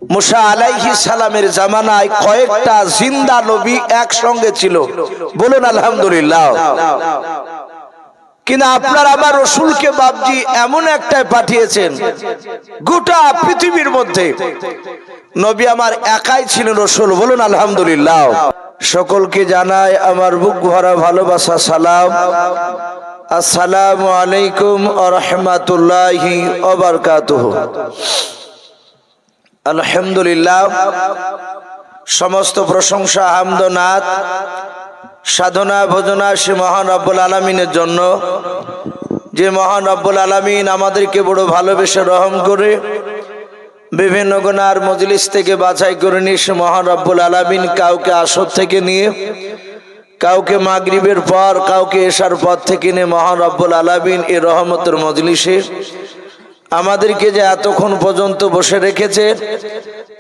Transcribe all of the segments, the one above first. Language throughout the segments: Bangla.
মুসা আলাইহিস সালামের জামানায় কয়েকটা জিন্দা নবী একসঙ্গে ছিল, বলুন আলহামদুলিল্লাহ। কিন্তু আপনার আমার রসুলকে বাপজি এমন একটাই পাঠিয়েছেন, গোটা পৃথিবীর মধ্যে নবী আমার একাই ছিলেন রসুল, বলুন আলহামদুলিল্লাহ। সকলকে জানাই আমার বুক ভরা ভালোবাসা সালাম। আসসালামু আলাইকুম ওয়া রাহমাতুল্লাহি ওয়া বারাকাতুহু। আলহামদুলিল্লাহ, সমস্ত প্রশংসা হামদ ও নাত সাধনা ভজনা সে মহান রব্বুল আলামিনের জন্য, যে মহান রব্বুল আলামিন আমাদেরকে বড় ভালোবেসে রহম করে বিভিন্ন গুনার মজলিস থেকে বাছাই করে নিয়ে সে মহান রব্বুল আলামিন কাউকে আসর থেকে নিয়ে, কাউকে মাগরিবের পর, কাউকে এশার পর থেকে নিয়ে মহান রব্বুল আলামিন এই রহমতের মজলিসে আমাদেরকে যে এতক্ষণ পর্যন্ত বসে রেখেছে,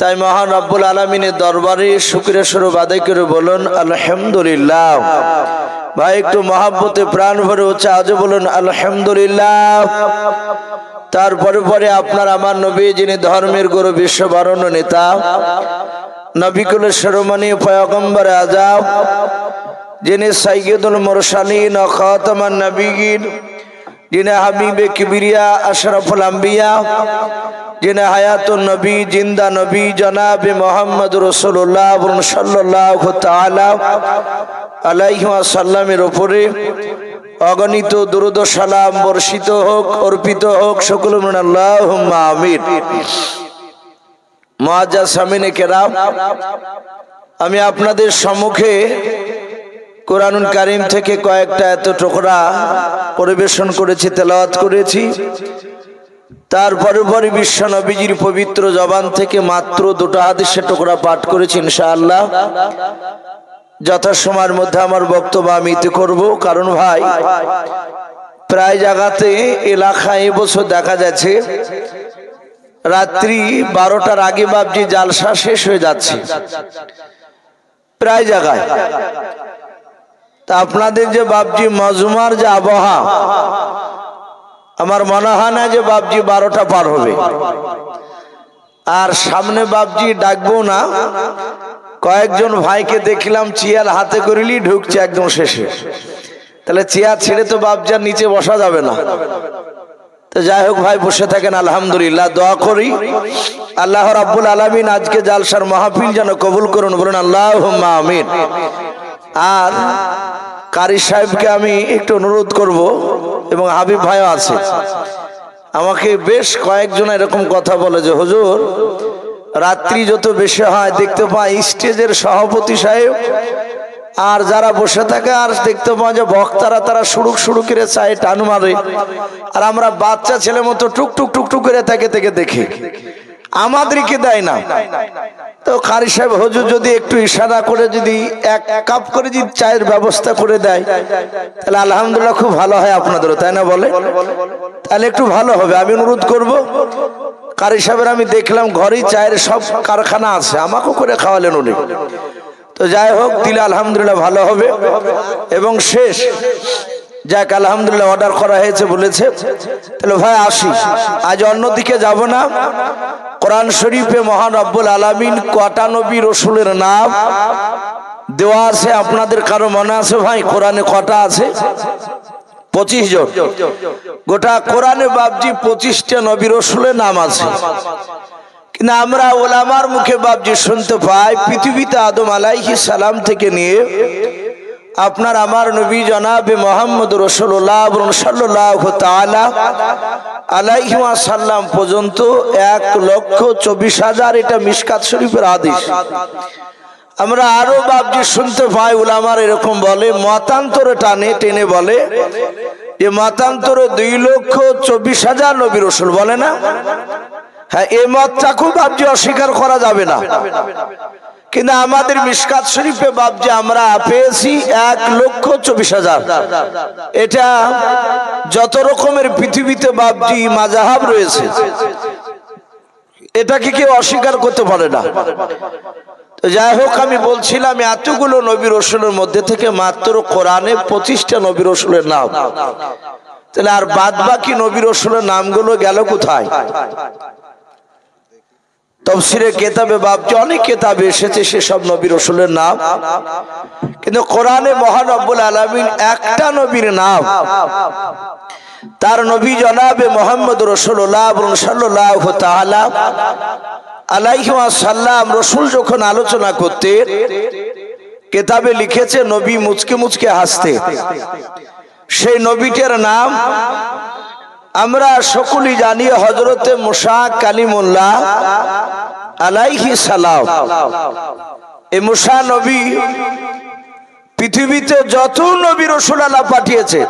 তাই মহান রব্বুল আলামিনের দরবারে শুকরিয়া স্বরূপ আদায় করে বলুন আলহামদুলিল্লাহ। ভাই একটু মহাব্বতে প্রাণ ভরে উচ্চ আজও বলুন আলহামদুলিল্লাহ। তারপরে পরে আপনার আমার নবী, যিনি ধর্মের গুরু, বিশ্ববরণ্য নেতা, নবিকুলের শিরোমণি পয়গম্বর আযম, যিনি সাইয়্যিদুল মুরসালিন ও খাতামান নবিয়্যিন, যিনি হাবিবে কিবরিয়া আশরাফুল আম্বিয়া, যিনি হায়াতুন নবী, জিন্দা নবী জনাবে মুহাম্মদ রাসূলুল্লাহ সাল্লাল্লাহু তাআলা আলাইহি ওয়াসাল্লামের উপরে অগণিত দুরূদ ও সালাম বর্ষিত হোক, অর্পিত হোক। সকলে বলুন আল্লাহুম্মা আমিন। মুআজ্জাজ সামিনে কেরাম, আমি আপনাদের সম্মুখে কোরআনুল কারীম থেকে কয়েকটা এত টুকরা পরিবেশন করেছি, তেলাওয়াত করেছি। তারপরে পরে বিশ্ব নবীজির পবিত্র জবান থেকে মাত্র দুটো হাদিসের টুকরা পাঠ করেছি। ইনশাআল্লাহ যথাসময়ের মধ্যে আমার বক্তব্য আমি ইতি করব। কারণ ভাই, প্রায় জায়গাতে এলাকায় এবছর দেখা যাচ্ছে রাত্রি 12টার আগে বাপজি জালসা শেষ হয়ে যাচ্ছে প্রায় জায়গায়। তা আপনাদের যে বাপজি মজমার যে আবহাওয়া, আমার মনে হয় না যে বাপজি 12টা পার হবে। আর সামনে বাপজি ডাকবো না, কয়েকজন ভাইকে দেখলাম চেয়ার হাতে করিলি ঢুকছে একদম শেষে। তাহলে চেয়ার ছেড়ে তো বাপজার নিচে বসা যাবে না। তো যাই হোক ভাই, বসে থাকেন আলহামদুলিল্লাহ। দোয়া করি আল্লাহ রাব্বুল আলামিন আজকে জালসার মাহফিল যেন কবুল করুন, বলুন আল্লাহুম্মা আমিন। আর কারি সাহেবকে আমি একটু অনুরোধ করব, এবং হাবিব ভাইও আছে, আমাকে বেশ কয়েকজন এরকম কথা বলে যে হুজুর রাত্রি যত বেশি হয় দেখতে পাই স্টেজের সভাপতি সাহেব আর যারা বসে থাকে, আর দেখতে পাওয়া যে বক্তারা তারা সুড়ুক সুড়ুক করে চায় টান মারে, আর আমরা বাচ্চা ছেলে মতো টুকটুক টুকটুক করে তাকে দেখি, আমাদেরকে দেয় না। তো কারি সাহেব হুজুর যদি একটু ইশারা করে যদি এক কাপ করে যদি চায়ের ব্যবস্থা করে দেয়, তাহলে আলহামদুলিল্লাহ খুব ভালো হয় আপনাদেরও, তাই না বলে? তাহলে একটু ভালো হবে। আমি অনুরোধ করব, কারি সাহেবের আমি দেখলাম ঘরেই চায়ের সব কারখানা আছে, আমাকেও করে খাওয়ালেন উনি। তো যাই হোক, দিলে আলহামদুলিল্লাহ ভালো হবে। এবং শেষ যাক আলহামদুলিল্লাহ অর্ডার করা হয়েছে বলেছে। তাহলে ভাই আসি, আজ অন্যদিকে যাব না। কোরআন শরীফে মহান রব্বুল আলামিন কটা নবী রসুলের নাম দেওয়া আছে আপনাদের কারো মনে আছে ভাই? কোরআনে কটা আছে? 25 জন। গোটা কোরআনে বাপজি 25টা নবী রসুলের নাম আছে। কিন্তু আমরা ওলামার মুখে বাপজি শুনতে পাই পৃথিবীতে আদম আলাইহিস সালাম থেকে নিয়ে আপনার আমার নবী জনাবে মুহাম্মদ রাসূলুল্লাহ সাল্লাল্লাহু তাআলা আলাইহি ওয়াসাল্লাম পর্যন্ত 1,24,000, এটা মিশকাত শরীফের হাদিস। আমরা আরো বাপজি শুনতে পাই উলামার এরকম বলে, মতান্তরে টেনে বলে যে মতান্তরে 2,24,000 নবী রাসূল, বলে না? হ্যাঁ, এই মতটাকেও বাপজি অস্বীকার করা যাবে না। কিন্তু আমাদের মিশকাত শরীফে বাপজি আমরা পেয়েছি 1,24,000। এটা যত রকমের পৃথিবীতে বাপজি মাযহাব রয়েছে, এটাকে কেউ অস্বীকার করতে পারে না। তো যাই হোক, আমি বলছিলাম এতগুলো নবী রসুলের মধ্যে থেকে মাত্র কোরআনে 25টা নবী রসুলের নাম। তাহলে আর বাদ বাকি নবী রসুলের নামগুলো গেল কোথায়? তাফসীরে কিতাবে বাবজি অনেক কিতাবে এসেছে সেসব নবী রাসূলের নাম, কিন্তু কোরআনে মহান রব্বুল আলামিন একটা নবীর নাম, তার নবী জনাবে মুহাম্মদ রাসূলুল্লাহ সাল্লাল্লাহু তাআলা আলাইহি ওয়াসাল্লাম রাসূল যখন আলোচনা করতেন কিতাবে লিখেছে নবী মুচকে মুচকে হাসতে। সেই নবীটার নাম আমরা সকলেই জানি, হযরতে মুসা কালিমুল্লাহ আলাইহিস সালাম। এই মুসা নবী পৃথিবীতে যত নবী রাসূল আল্লাহ পাঠিয়েছে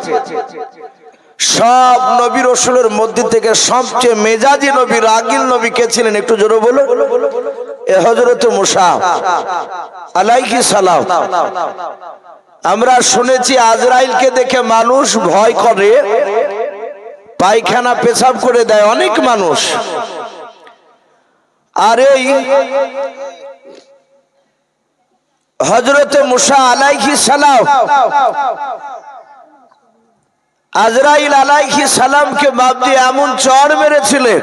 সব নবী রাসূলের মধ্যে থেকে সবচেয়ে মেজাজি নবী, রাগীল নবী কে ছিলেন একটু জোরে বলো? এ হযরতে মুসা আলাইহিস সালাম। আমরা শুনেছি আজরাইলকে দেখে মানুষ ভয় করে, পায়খানা পেশাব করে দেয় অনেক মানুষ। আর এই হযরতে মুসা আলাইহিস সালাম আজরাইল আলাইহিস সালামকে বাবজি এমন চড় মেরেছিলেন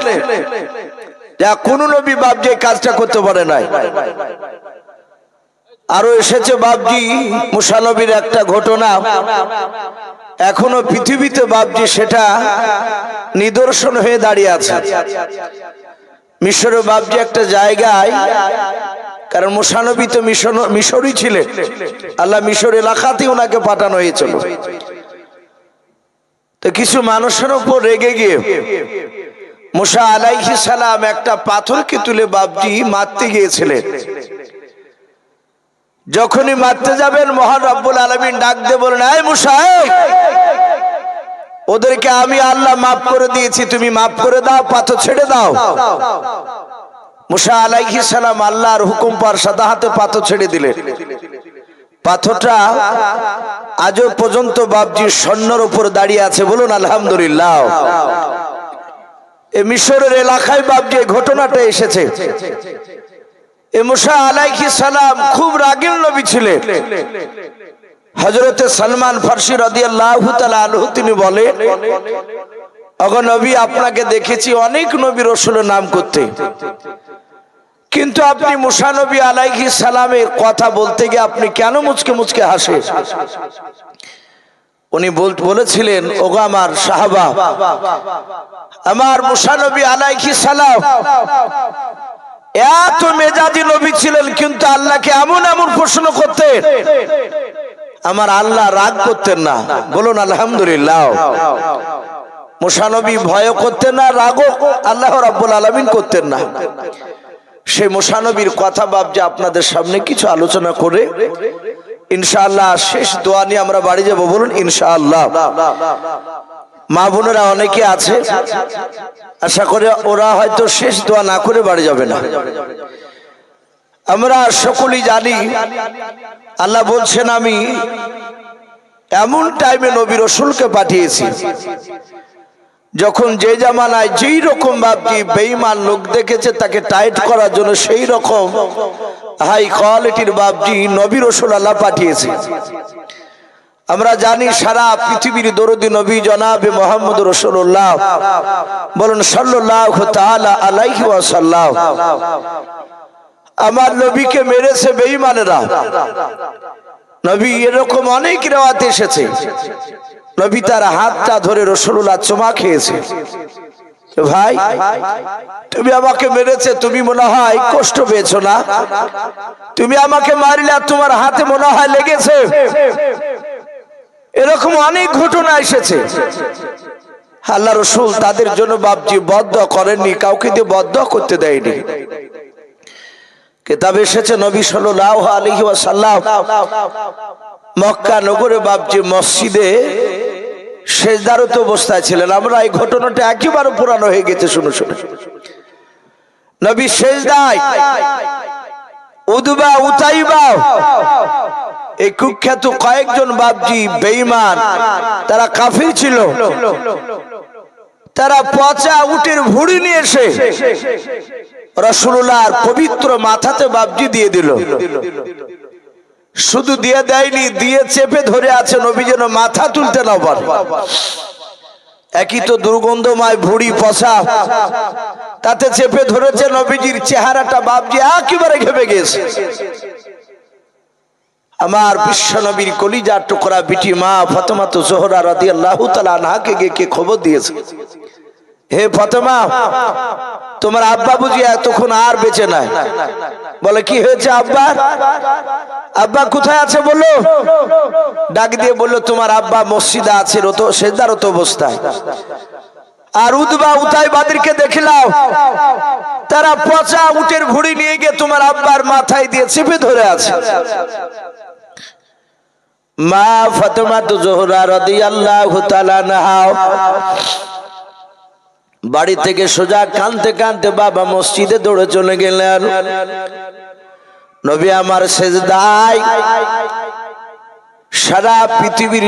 যা কোন নবী বাবজি কাজটা করতে পারে নাই। আরো এসেছে বাবজি মুসা নবীর একটা ঘটনা, এখনো পৃথিবীতে বাবজি সেটা নিদর্শন হয়ে দাঁড়িয়ে আছে। মিশরে বাবজি একটা জায়গায়, কারণ মুসা নবী তো মিশরই ছিলেন, আল্লাহ মিশর এলাকাতেই ওনাকে পাঠানো হয়েছিল। তো কিছু মানুষের উপর রেগে গিয়ে মুসা আলাইহিস সালাম একটা পাথরকে তুলে বাবজি মারতে গিয়েছিলেন। যখনই মারতে যাবেন মহান রব্বুল আলামিন ডাক দিয়ে বলেন, এই মুসা, ওদেরকে আমি আল্লাহ মাফ করে দিয়েছি, তুমি মাফ করে দাও, পাথর ছেড়ে দাও। মুসা আলাইহিস সালাম আল্লাহর হুকুম পার সাদা হাতে পাথর ছেড়ে দিলেন। পাথরটা আজও পর্যন্ত বাবজি স্বর্ণের উপর দাঁড়িয়ে আছে, বলুন আলহামদুলিল্লাহ। এই মিশরের এলাকায় বাবজি ঘটনাটা এসেছে। এই মুসা আলাইহিস সালাম খুব রাগীল নবী ছিলেন। হযরতে সালমান ফারসি রাদিয়াল্লাহু তাআলা আনহু তিনি বলে, ওগো নবী, আপনাকে দেখেছি অনেক নবী রাসূলের নাম করতে, কিন্তু আপনি মুসা নবী আলাইহিস সালামের কথা বলতে গিয়ে আপনি কেন মুচকে মুচকে হাসেন? উনি বলেছিলেন, ওগো আমার সাহাবা, আমার মুসা নবী আলাইহিস সালাম এত মেজাজি নবী ছিলেন, কিন্তু আল্লাহকে এমন এমন প্রশ্ন করতেন আমার আল্লাহ রাগ করতেন না, বলুন আলহামদুলিল্লাহ। মুসা নবী ভয় করতেন না, রাগও আল্লাহ রাব্বুল আলামিন করতেন না। সেই মুসা নবীর কথা বাবজি আপনাদের সামনে কিছু আলোচনা করে ইনশাআল্লাহ শেষ দোয়া নিয়ে আমরা বাড়ি যাব, বলুন ইনশাআল্লাহ। মা বোনেরা অনেকে আছে, আশা করে ওরা হয়তো শেষ দোয়া না করে বাড়ি যাবে না। আমরা সকলেই জানি আল্লাহ বলছেন, আমি এমন টাইমে নবী রাসূলকে পাঠিয়েছি যখন যে জামানায় যেই রকম বাবজি বেঈমান লোক দেখেছে তাকে টাইট করার জন্য সেই রকম হাই কোয়ালিটির বাবজি নবী রাসূল আল্লাহ পাঠিয়েছে। আমরা জানি সারা পৃথিবীর দরদি নবী জনাবে মুহাম্মদ রাসূলুল্লাহ, বলুন সাল্লাল্লাহু তাআলা আলাইহি ওয়াসাল্লাম। আমার নবীকে মেরেছে বেঈমানেরা। নবী এরকম অনেক রিওয়ায়াত এসেছে, নবী তার হাতটা ধরে রাসূলুল্লাহ চুমা খেয়েছে। ভাই, তুমি আমাকে মেরেছে, তুমি মনে হয় কষ্ট পেয়েছো না? তুমি আমাকে মারলে তোমার হাতে মনে হয় লেগেছে। এরকম অনেক ঘটনা এসেছে। আল্লাহ রাসূল তাদের জন্য বাবজি বদদুয়া করেননি, কাউকে দিয়ে বদদুয়া করতে দেয়নি। কিতাবে এসেছে নবী সাল্লাল্লাহু আলাইহি ওয়াসাল্লাম মক্কা নগরে বাবজি মসজিদে সেজদারত অবস্থায় ছিলেন। আমরা এই ঘটনাটা একেবারে পুরানো হয়ে গেছে শুনে শুনে। নবী সেজদায়, উদবা উতাইবা এই কুখ্যাত কয়েকজন বাবজি বেঈমান, তারা কাফির ছিল, তারা পচা উটের ভুঁড়ি নিয়ে এসে রাসূলুল্লাহর পবিত্র মাথাতে বাবজি দিয়ে দিল। শুধু দিয়ে দেয়নি, দিয়ে চেপে ধরে আছে নবী যেন মাথা তুলতে না পারে। একই তো দুর্গন্ধময় ভুড়ি পচা, তাতে চেপে ধরেছে নবীজির চেহারাটা। বাপজি একেবারে ঘেমে গেছে। আমার বিশ্ব নবীর কলিজার টুকরা বিটি মা ফাতেমা জোহরা রাদিয়াল্লাহু তাআলা আনহাকে গিয়ে কে খবর দিয়েছে, হে ফাতেমা, তোমার আব্বা বুঝি এতক্ষণ আর বেঁচে নাই। বলে কি হয়েছে আব্বা? আব্বা কোথায় আছে বলো। ডাক দিয়ে বললো তোমার আব্বা মসজিদে আছে সেজদারত অবস্থায়। আর উতবা উতাইবাদেরকে দেখলাম তারা পচা উটের ভুঁড়ি নিয়ে গিয়ে তোমার আব্বার মাথায় দিয়ে চেপে ধরে আছে। মা ফাতেমা জোহরা রাদিয়াল্লাহু তাআলা আনহা বাড়ি থেকে সোজা কাঁদতে কাঁদতে বাবা মসজিদে দৌড়ে চলে গেলেন। নবী আমার সেজদায় সারা পৃথিবীর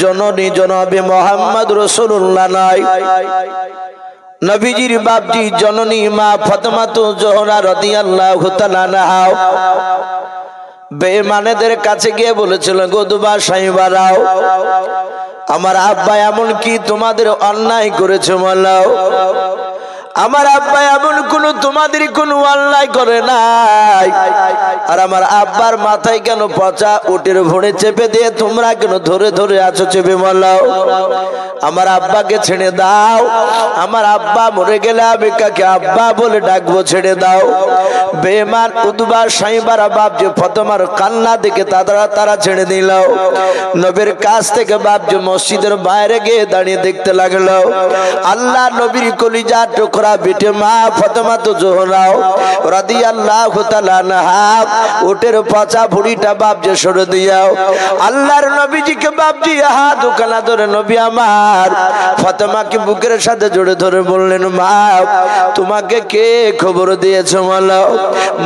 জননী জনাবে মুহাম্মদ রাসূলুল্লাহ নাই, নবীজির বাপজি জননী মা ফাতেমা জোহরা রাদিয়াল্লাহু তাআলা আনহা বেঈমানদের কাছে গিয়ে বলেছিল, গোদবা সাইবারাও, আমার আব্বা এমন কি তোমাদের অন্যায় করেছে বলো? আমার আব্বা এমন কোন তোমাদের কোনো অন্যায় করে নাই। আর আমার আব্বার মাথায় কেন পচা উটের ভুঁড়ি চেপে দিয়ে তোমরা কেন ধরে ধরে আছো চেপে বলো? আমার আব্বাকে ছেড়ে দাও, আমার আব্বা মরে গেলে আমি কাকে আব্বা বলে ডাকবো, ছেড়ে দাও। বেঈমান উতবা সাইবারা বাপ যে ফাতেমার কান্না দেখে তারা ছেড়ে দিল। নবীর কাছ থেকে বাপ যে মসজিদের বাইরে গিয়ে দাঁড়িয়ে দেখতে লাগলো। আল্লাহ নবীর কলিজার টুকরা বিটে মা ফাতেমা জোহরা রাদিয়াল্লাহু তাআলা আনহা উটের পচা ভুঁড়িটা বাপ যে সরে দিয়াও। আল্লাহর নবীজিকে বাপজি হাত দুখানা ধরে নবী আমার ফাতেমাকে বুকের সাথে জড়ে ধরে বললেন, মা তোমাকে কে খবর দিয়েছে বলো?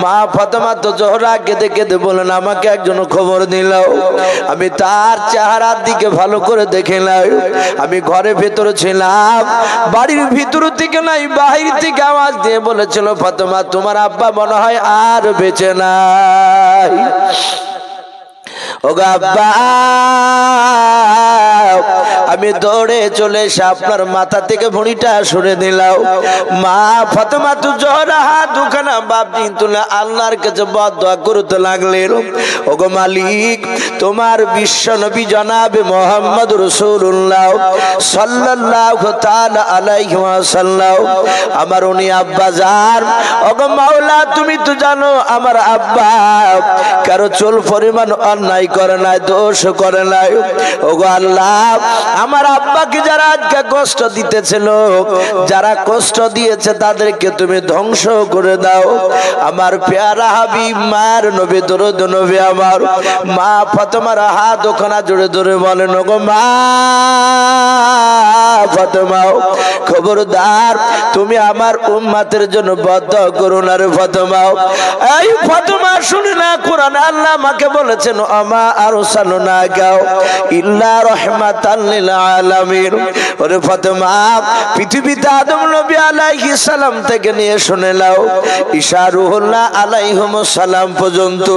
মা ফাতেমা জোহরা কেঁদে কেঁদে বলেন, আমাকে একজন খবর দিল। আমি তার চেহারার দিকে ভালো করে দেখলাম। আমি ঘরের ভেতরে ছিলাম, বাড়ির ভিতর থেকে নাই বাহির থেকে আওয়াজ দিয়ে বলেছিল, ফাতেমা তোমার আব্বা মনে হয় আর বেঁচে নাই। ওগো আব্বা, আমি দৌড়ে চলে এসে আপনার মাথা থেকে ভুঁড়িটা সরে দিলাম। মা ফাতেমা জোহরা হাত দুখানা বাপজি তুলে আল্লাহর কাছে বদদোয়া করতে লাগলেন, ওগো মালিক, তোমার বিশ্ব নবী জনাবে মুহাম্মদ রাসূলুল্লাহ সাল্লাল্লাহু তাআলা আলাইহি ওয়াসাল্লাম আমার উনি আব্বা জান, ওগো মাওলা তুমি তো জানো আমার আব্বা কারো চুল পরিমাণ অন্যায় করে নাই, দোষ করে নাই। ওগো আল্লাহ, আমার আব্বাকে যারা আজকে কষ্ট দিতেছিল, যারা কষ্ট দিয়েছে তাদেরকে তুমি ধ্বংস করে দাও। আমার পেয়ারা হাবিব মার নবী দরুদ নবী আমার মা ফাতেমার হাত ওখানা জোরে ধরে বলেন, ওগো মা ফাতেমা, খবরদার তুমি আমার উম্মতের জন্য বদদোয়া করো না রে ফাতেমা। এই ফাতেমা শুনে না, কোরআনে আল্লাহ আমাকে বলেছেন, আমা আরসালনাকা ইল্লা রাহমাতাল লিল আলামিন। ওরে ফাতেমা, পৃথিবীতে আদম নবী আলাইহিস সালাম থেকে নিয়ে শুনে নাও ঈসা রুহুল্লাহ আলাইহিমুস সালাম পর্যন্ত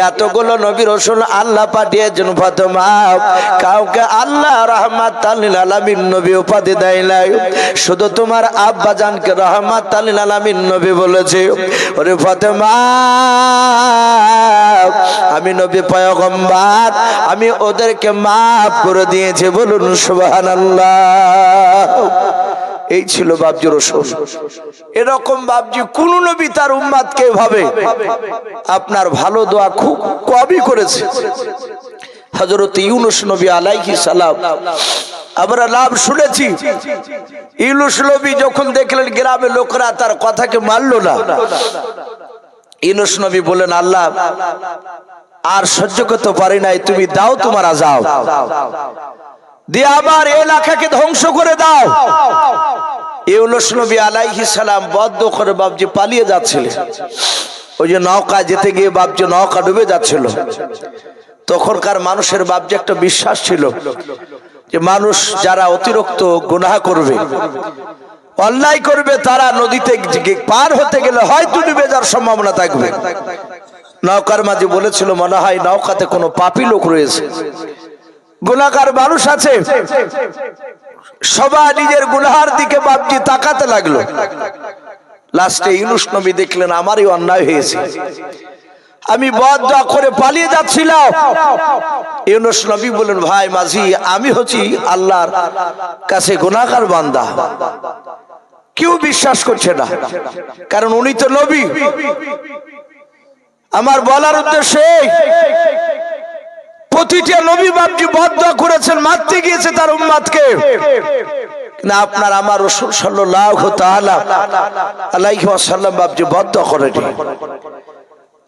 এতগুলো নবী রাসূল আল্লাহ পাঠিয়েছেন। ফাতেমা, কাউকে আল্লাহ রাহমাতাল লিল আলামিন নবী উপাধি দেয় নাই, শুধু তোমার আব্বা জানকে রাহমাতাল লিল আলামিন নবী বলেছে। ওরে ফাতেমা, আমি নবী পয়গম্বর, আমি ওদেরকে মাফ করে দিয়েছি, বলুন সুবহানাল্লাহ। এই ছিল বাপজি রাসূল। এরকম বাপজি কোন নবী তার উম্মতকে ভাবে আপনার ভালো দোয়া খুব কমই করেছে। হযরত ইউনূস নবী আলাইহিস সালাম আমরা নাম শুনেছি। ইউনূস নবী যখন দেখলেন গ্রামের লোকরা তার কথাকে মানলো না, ইউনূস নবী বলেন, আল্লাহ আর সহ্য করতে পারি নাই, তুমি দাও তোমার আযাব দিয়ে আবার এলাকাকে ধ্বংস করে দাও। ইউনূস নবী আলাইহিস সালাম বদদোয়া করে বাপজি পালিয়ে যাচ্ছিলেন। ওই যে নৌকা যেতে গিয়ে বাপজি নৌকা ডুবে যাচ্ছিল। তখনকার মানুষের বাপজি একটা বিশ্বাস ছিল যে মানুষ যারা অতিরিক্ত গুনাহ করবে, অন্যায় করবে, তারা নদীতে পার হতে গেলে হয়তো ডুবে যাওয়ার সম্ভাবনা থাকবে। নৌকার মাঝে বলেছিল, মনে হয় নৌকাতে কোনো পাপী লোক রয়েছে, গুনাহগার মানুষ আছে, সবাই নিজের গুনাহের দিকে বাপজি তাকাতে লাগলো। লাস্টে ইউনূস নবী দেখলেন আমারই অন্যায় হয়েছে, আমি বদদোয়া করে পালিয়ে যাচ্ছিলাম। ইউনূস নবী বলেন, ভাই মাঝি, আমি হচ্ছি আল্লাহর কাছে গুনাহগার বান্দা। কেউ বিশ্বাস করছে না, কারণ উনি তো নবী। আমার বলার উদ্দেশ্যে প্রতিটা নবী বাপজি বদদোয়া করেছেন, মারতে গিয়েছে তার উম্মতকে। না, আপনার আমার রাসূল সাল্লাল্লাহু তাআলা আলাইহি ওয়াসাল্লাম বাপজি বদদোয়া করেনি।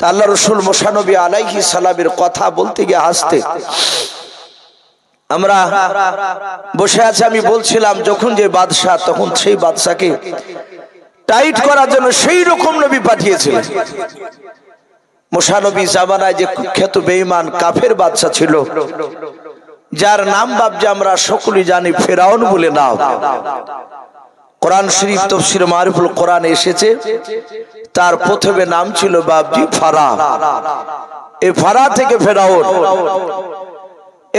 তা আল্লাহ রাসূল মুসা নবী আলাইহিস সালামের কথা বলতে গিয়ে হাসতে। আমরা বসে আছি, আমি বলছিলাম যখন যে বাদশা, তখন সেই বাদশাকে টাইট করার জন্য সেই রকম নবী পাঠিয়েছিলেন। মুসা নবী জামানায় যে কুখ্যাত বেঈমান কাফের বাদশা ছিল, যার নাম বাপজি আমরা সকলেই জানি ফেরাউন বলে নাম। কোরআন শরীফ তাফসীর মারিফুল কোরআন এসেছে, তার প্রথমে নাম ছিল বাপজি ফারা। এই ফারা থেকে ফেরাউন,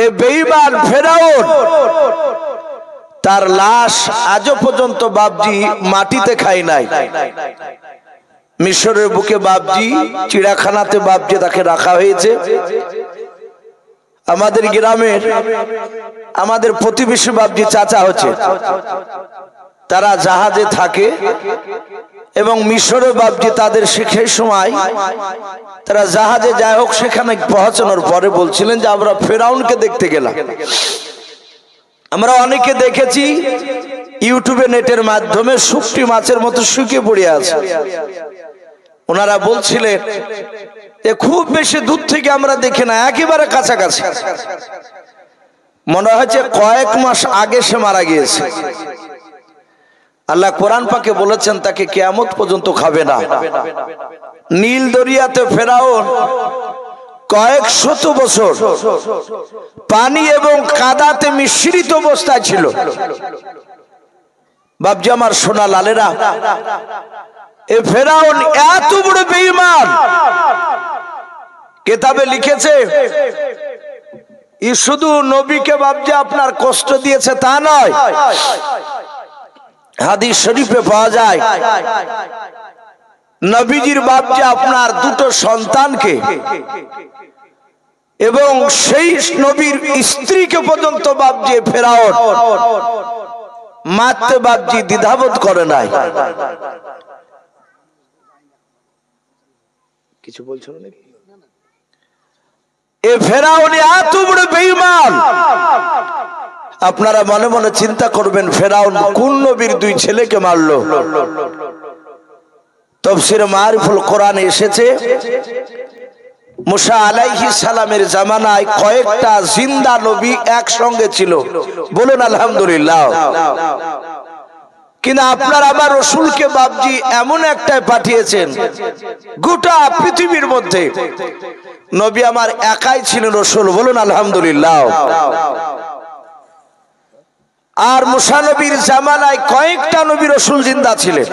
এই বেঈমান ফেরাউন, তার লাশ আজও পর্যন্ত বাপজি মাটিতে খায় নাই। মিশরের বুকে বাপজি চিড়িয়াখানাতে বাপজি তাকে রাখা হয়েছে। আমাদের গ্রামের আমাদের প্রতিবেশী বাপজি চাচা হচ্ছে, তারা জাহাজে থাকে এবং মিশরে বাপজি তাদের সেই সময় তারা জাহাজে যাই হোক, সেখানে পৌঁছানোর পরে বলছিলেন যে আমরা ফেরাউনকে দেখতে গেলাম। আমরা অনেকে দেখেছি ইউটিউবে নেটের মাধ্যমে শুকটি মাছের মতো শুকিয়ে পড়ে আছে। ওনারা বলছিলেন যে খুব বেশি দূর থেকে আমরা দেখি না, একেবারে কাছাকাছি। মনে হচ্ছে কয়েক মাস আগে সে মারা গিয়েছে। আল্লাহ কোরআন পাকে বলেছেন তাকে কিয়ামত পর্যন্ত খাবে না। নীল দরিয়াতে ফেরাউন কয়েক শত বছর পানি এবং কাদাতে মিশ্রিত অবস্থায় ছিল। বাপজি আমার সোনা লালেরা, এ ফেরাউন এত বড় বেঈমান, কিতাবে লিখেছে ই শুধু নবীকে বাপজি আপনার কষ্ট দিয়েছে তা নয়, হাদিস শরীফে পাওয়া যায় নবীজির বাপজি আপনার দুটো সন্তানকে এবং সেই নবীর স্ত্রীকে পর্যন্ত বাপজি ফেরাউন মারতে বাপজি দ্বিধাবোধ করে নাই। কিছু বলছো নাকি? এ ফেরাউন এত বড় বেঈমান, আপনারা মনে মনে চিন্তা করবেন ফেরাউন কোন নবীর দুই ছেলেকে মারলো। তাফসীর মারিফুল কোরআনে এসেছে মুসা আলাইহিস সালামের জামানায় কয়েকটা জিন্দা নবী একসঙ্গে ছিল। বলুন আলহামদুলিল্লাহ। কিন্তু আপনার আবার রাসূলকে বাপজি এমন একটাই পাঠিয়েছেন, গোটা পৃথিবীর মধ্যে নবী আমার একাই ছিলেন রাসূল। বলুন আলহামদুলিল্লাহ। আর মুসা নবীর জামানায় কয়েকটা নবী রাসূল জিন্দা ছিলেন।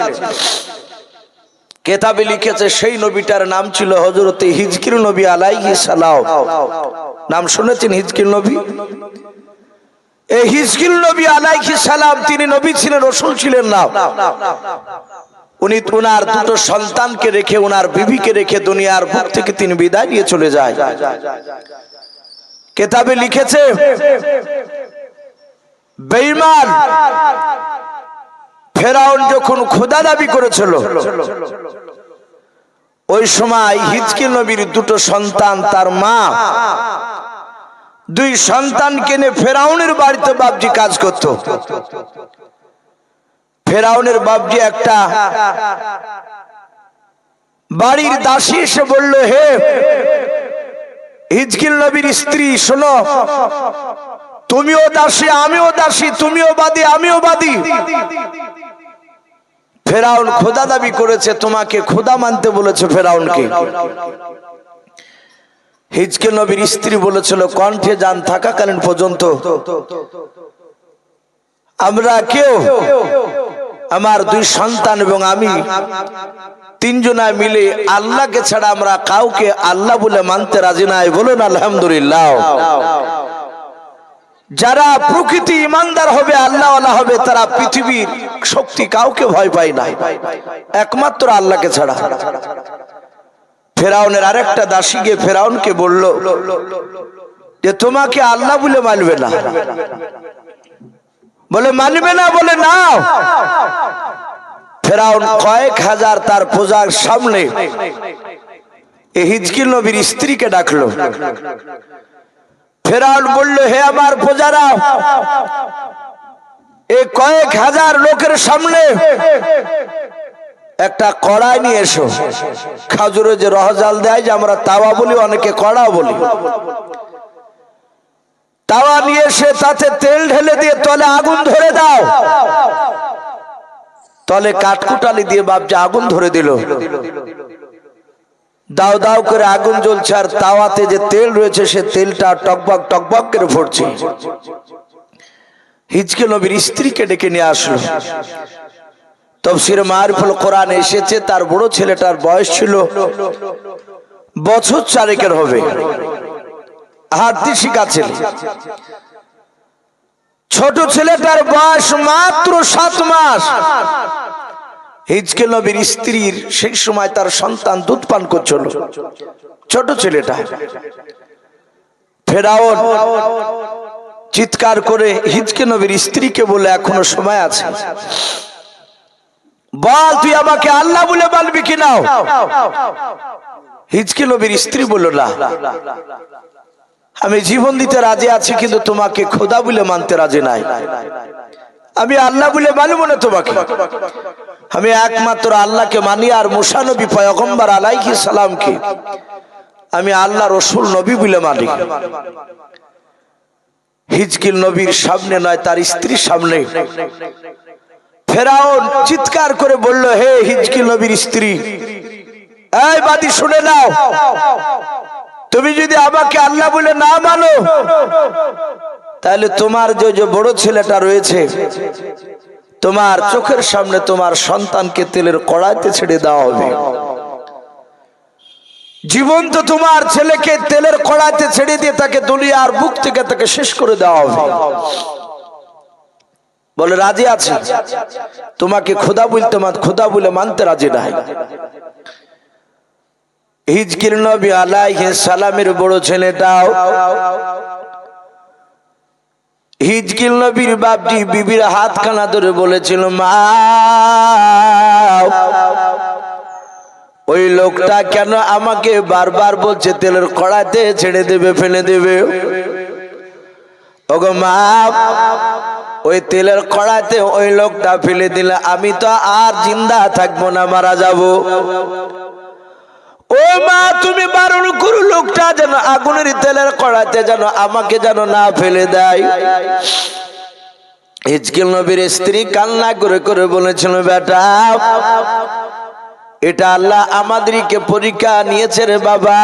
কিতাবে লিখেছে সেই নবীটার নাম ছিল হযরতে হিজকিল নবী আলাইহিস সালাম। নাম শুনেছেন হিজকিল নবী? এই হিজকিল নবী আলাইহিস সালাম তিনি নবী ছিলেন, রাসূল ছিলেন না। উনি ওনার দুটো সন্তানকে রেখে, ওনার বিবিকে রেখে দুনিয়ার বুক থেকে তিনি বিদায় নিয়ে চলে যায়। কিতাবে লিখেছে বেঈমান ফেরাউন যখন খোদা দাবি করেছিল, ওই সময় হিজকিল নবীর দুটো সন্তান, তার মা দুই সন্তানকে নিয়ে ফেরাউনের বাড়িতে বাপজি কাজ করত। ফেরাউনের বাপজি একটা বাড়ির দাসী এসে বলল, হে হিজকিল নবীর স্ত্রী, শোনো, তুমিও দাসী আমিও দাসী, তুমিও বাদী আমিও বাদী। ফেরাউন খোদা দাবি করেছে, তোমাকে খোদা মানতে বলেছে ফেরাউনকে। হিজকিল নবীর স্ত্রী বলেছিল কণ্ঠে জান থাকাকালীন পর্যন্ত আমরা কেউ, আমার দুই সন্তান এবং আমি তিনজনা মিলে আল্লাহকে ছাড়া আমরা কাউকে আল্লাহ বলে মানতে রাজি নাই। বলুন আলহামদুলিল্লাহ। যারা প্রকৃতি ইমানদার হবে, আল্লাহওয়ালা হবে, তারা পৃথিবীর শক্তি কাউকে ভয় পায় না, একমাত্র আল্লাহকে ছাড়া। ফেরাউনের আরেকটা দাসী গিয়ে ফেরাউনকে বলল যে তোমাকে আল্লাহ বলে মানবে না। বলে মানবে না? বলে না। ফেরাউন কয়েক হাজার তার প্রজার সামনে হিজকিল নবীর স্ত্রীকে ডাকলো। ফেরাউন বলল, হে আমার প্রজারা, এই কয়েক হাজার লোকের সামনে একটা কড়াই নিয়ে এসো। খাজুরে যে রহজাল দেয়, যে আমরা তাওয়া বলি, অনেকে কড়া বলি। তাওয়া নিয়ে এসে তাতে তেল ঢেলে দিয়ে তলে আগুন ধরে দাও। তলে কাঠকুটালি দিয়ে বাপজি আগুন ধরে দিল। দাও দাও করে আগুন জ্বলছে, আর তাওয়াতে যে তেল রয়েছে সে তেলটা টকবক টকবক করে ফুটছে। হিজকিল নবীর স্ত্রীকে ডেকে নিয়ে আসলো। তাফসীরে মারিফুল কোরআন এসেছে, তার বড় ছেলেটার বয়স ছিল বছর 4 হবে, হাতি শিখা ছেলে। ছোট ছেলেটার বয়স মাত্র 7 মাস। হিজকিল নবীর স্ত্রীর সেই সময় তার সন্তান দুধ পান করছিল, ছোট ছেলেটা। ফেরাউন চিৎকার করে হিজকিল নবীর স্ত্রীকে বলে, এখনো সময় আছে, বল তুই আমাকে আল্লাহ বলে মানবি কিনা? হিজকিল নবীর স্ত্রী বলল, না, আমি জীবন দিতে রাজি আছি, কিন্তু তোমাকে খোদা বলে মানতে রাজি নাই। আমি আল্লাহ বলে মানব না তোমাকে, আমি একমাত্র আল্লাহকে মানি, আর মুসা নবী পয়গম্বর আলাইহিস সালামকে আমি আল্লাহ রসুল নবী বলে মানি। হিজকিল নবীর সামনে নয়, তার স্ত্রীর সামনে ফেরাউন চিৎকার করে বলল, হে হিজকিল নবীর স্ত্রী, এই বাদী শুনে নাও, তুমি যদি আমাকে আল্লাহ বলে না মানো, তাহলে তোমার যে বড় ছেলেটা রয়েছে, তোমার চোখের সামনে তোমার সন্তানকে তেলের কড়াইতে ছেড়ে দেওয়া হবে। জীবন্ত তোমার ছেলেকে তেলের কড়াইতে ছেড়ে দিয়ে তাকে দুনিয়ার বুক থেকে তাকে শেষ করে দেওয়া হবে। বলে রাজি আছি, তোমাকে খোদা বলে মানতে রাজি নাই। হিজকিল নবী আলাইহিস সালামের বড় ছেলেটাও হিজকিল নবীর বাপজি বিবির হাতখানা ধরে বলেছিল, মা ওই লোকটা কেন আমাকে বারবার বলছে তেলের কড়াইতে ছেড়ে দেবে, ফেলে দেবে? ওগো মা, ওই তেলের কড়াইতে ওই লোকটা ফেলে দিলে আমি তো আর জিন্দা থাকবো না, মারা যাব। ও মা, তুমি বারণ করো লোকটা যেন আগুনের তেলের কড়াইতে যেন আমাকে যেন না ফেলে দেয়। হিজকিল নবীর স্ত্রী কান্না করে করে বলেছিল, বেটা, এটা আল্লাহ আমাদেরকে পরীক্ষা নিয়েছে রে বাবা।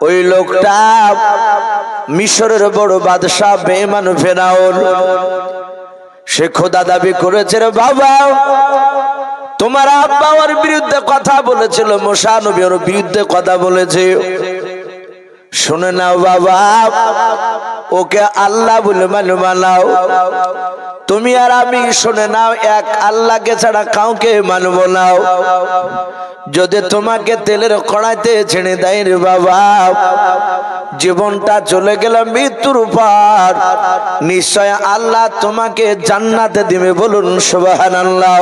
ওই লোকটা মিশরের বড় বাদশাহ বেঈমান ফেরাউন, সে খোদা দাবি করেছে রে বাবা। তোমার আব্বা ওর বিরুদ্ধে কথা বলেছিল, মুসা নবী ওর বিরুদ্ধে কথা বলেছে। শুনে নাও বাবা, ওকে আল্লাহ বলে মানাও। তুমি আর আমি শুনে নাও, এক আল্লাহকে ছাড়া কাউকে মানবো না। যদি তোমাকে তেলের কড়াইতে ছেড়ে দেয় রে বাবা, জীবনটা চলে গেল মৃত্যুর পর, নিশ্চয় আল্লাহ তোমাকে জান্নাতে দিবে। বলুন সুবহানাল্লাহ।